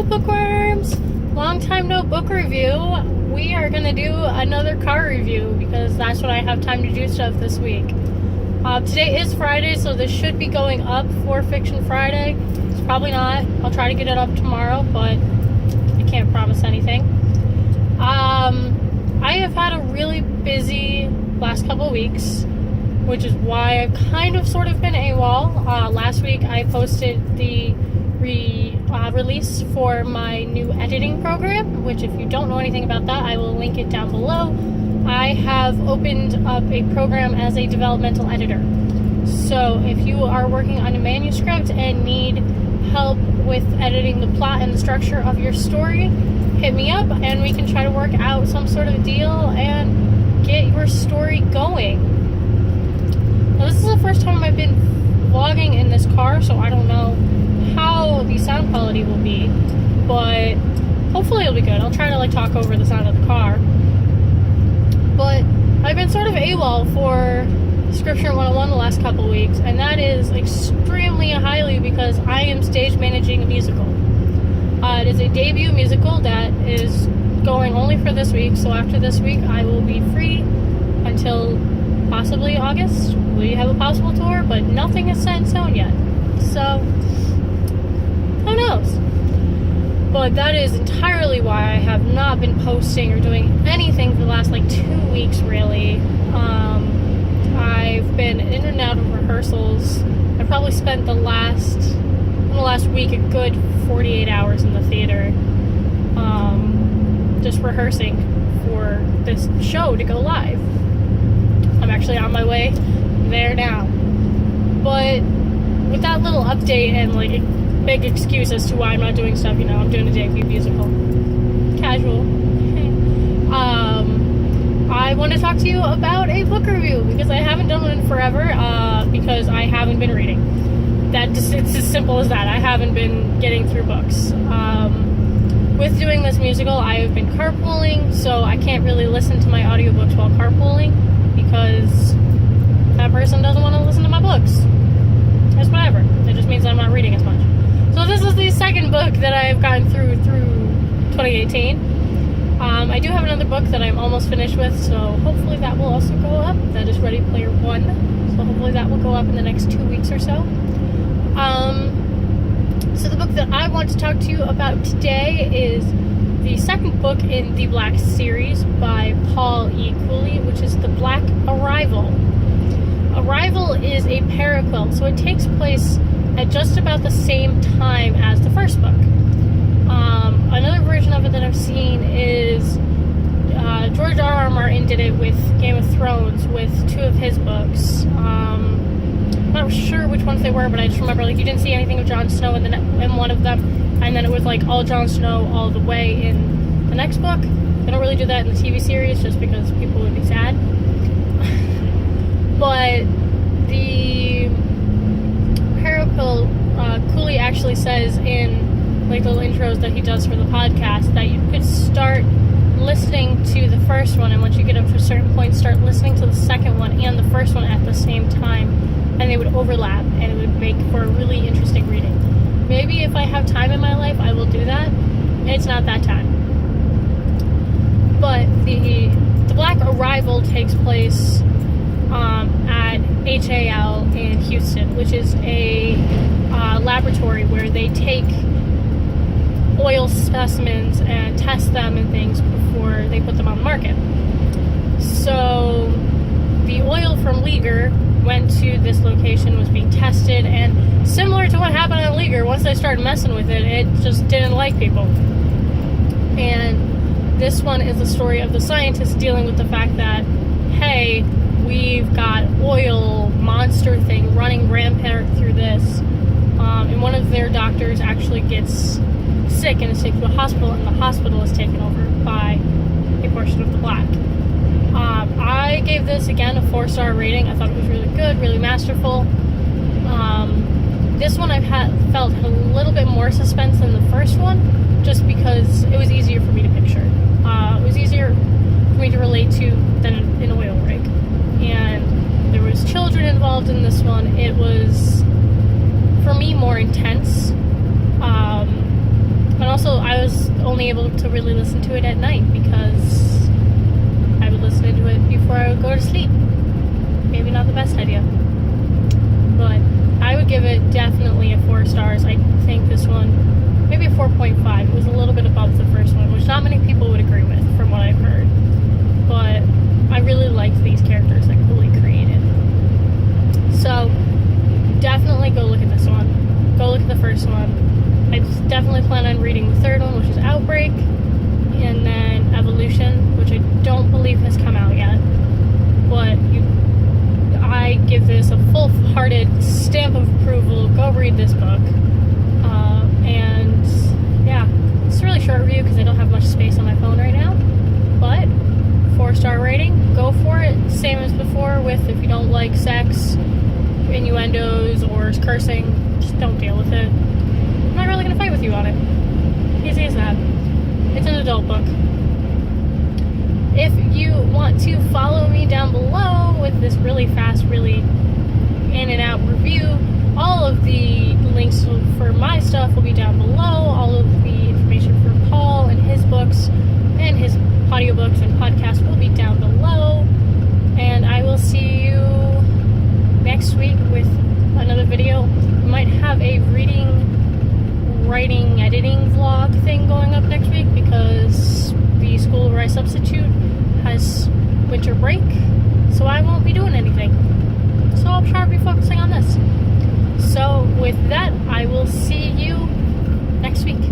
bookworms! Long time no book review. We are going to do another car review because that's what I have time to do stuff this week. Today is Friday, so this should be going up for Fiction Friday. It's probably not. I'll try to get it up tomorrow, but I can't promise anything. I have had a really busy last couple weeks, which is why I've kind of sort of been AWOL. Last week I posted the release for my new editing program, which if you don't know anything about that, I will link it down below. I have opened up a program as a developmental editor. So if you are working on a manuscript and need help with editing the plot and the structure of your story, hit me up and we can try to work out some sort of deal and get your story going. Now, this is the first time I've been vlogging in this car, so I don't know how the sound quality will be, but hopefully it'll be good. I'll try to talk over the sound of the car. But I've been sort of AWOL for Scripture 101 the last couple weeks, and that is extremely highly because I am stage managing a musical. It is a debut musical that is going only for this week, so after this week I will be free until possibly August. We have a possible tour, but nothing is set in stone yet. So, who knows? But that is entirely why I have not been posting or doing anything for the last 2 weeks, really. I've been in and out of rehearsals. I probably spent the last week a good 48 hours in the theater, just rehearsing for this show to go live. I'm actually on my way there now. But with that little update and big excuse as to why I'm not doing stuff, I'm doing a debut musical. Casual. I want to talk to you about a book review because I haven't done one in forever because I haven't been reading. It's as simple as that. I haven't been getting through books. With doing this musical, I have been carpooling, so I can't really listen to my audiobooks while carpooling because that person doesn't want to listen to my books. It's whatever. It just means that I'm not reading as much. So this is the second book that I've gotten through 2018. I do have another book that I'm almost finished with, so hopefully that will also go up. That is Ready Player One. So hopefully that will go up in the next 2 weeks or so. So the book that I want to talk to you about today is the second book in the Black series by Paul E. Cooley, which is The Black Arrival. Arrival is a paraquel, so it takes place at just about the same time as the first book. Another version of it that I've seen is George R.R. Martin did it with Game of Thrones with 2 of his books. I'm not sure which ones they were, but I just remember you didn't see anything of Jon Snow in one of them, and then it was all Jon Snow all the way in the next book. They don't really do that in the TV series just because people would be sad. But the paraquel, Cooley actually says in little intros that he does for the podcast that you could start listening to the first one, and once you get up to a certain point, start listening to the second one and the first one at the same time, and they would overlap, and it would make for a really interesting reading. Maybe if I have time in my life, I will do that. It's not that time. But the Black Arrival takes place at HAL in Houston, which is a laboratory where they take oil specimens and test them and things before they put them on the market. So the oil from Liger went to this location, was being tested, and similar to what happened on Liger, once they started messing with it, it just didn't like people. And this one is the story of the scientists dealing with the fact that, hey, we've got oil monster thing running rampant through this, and one of their doctors actually gets sick and is taken to a hospital, and the hospital is taken over by a portion of the Black. I gave this again a 4-star rating. I thought it was really good, really masterful. This one I've felt a little bit more suspense than the first one, just because it was easier for me to picture. It was easier for me to relate to than an oil rig, and there was children involved in this one. It was, for me, more intense. And also, only able to really listen to it at night because I would listen to it before I would go to sleep. Maybe not the best idea. But I would give it definitely a 4 stars. I think this one, maybe a 4.5. It was a little bit above the first one, which not many people would agree with from what I've heard. But I really liked these characters that Cooley created. So definitely go look at this one. Go look at the first one. I definitely plan on reading the third one, which is Outbreak, and then Evolution, which I don't believe has come out yet. But I give this a full-hearted stamp of approval. Go read this book. And yeah, it's a really short review because I don't have much space on my phone right now. But 4-star rating, go for it. Same as before with if you don't like sex, innuendos, or cursing, just don't deal with it. I'm not really going to fight with you on it. Easy as that. It's an adult book. If you want to follow me down below with this really fast, really in and out review, all of the links for my stuff will be down below. All of the information for Paul and his books and his audiobooks and podcasts will be down below. And I will see you next week with another video. We might have a reading, writing, editing vlog thing going up next week because the school where I substitute has winter break, so I won't be doing anything. So I'll try to be focusing on this. So with that, I will see you next week.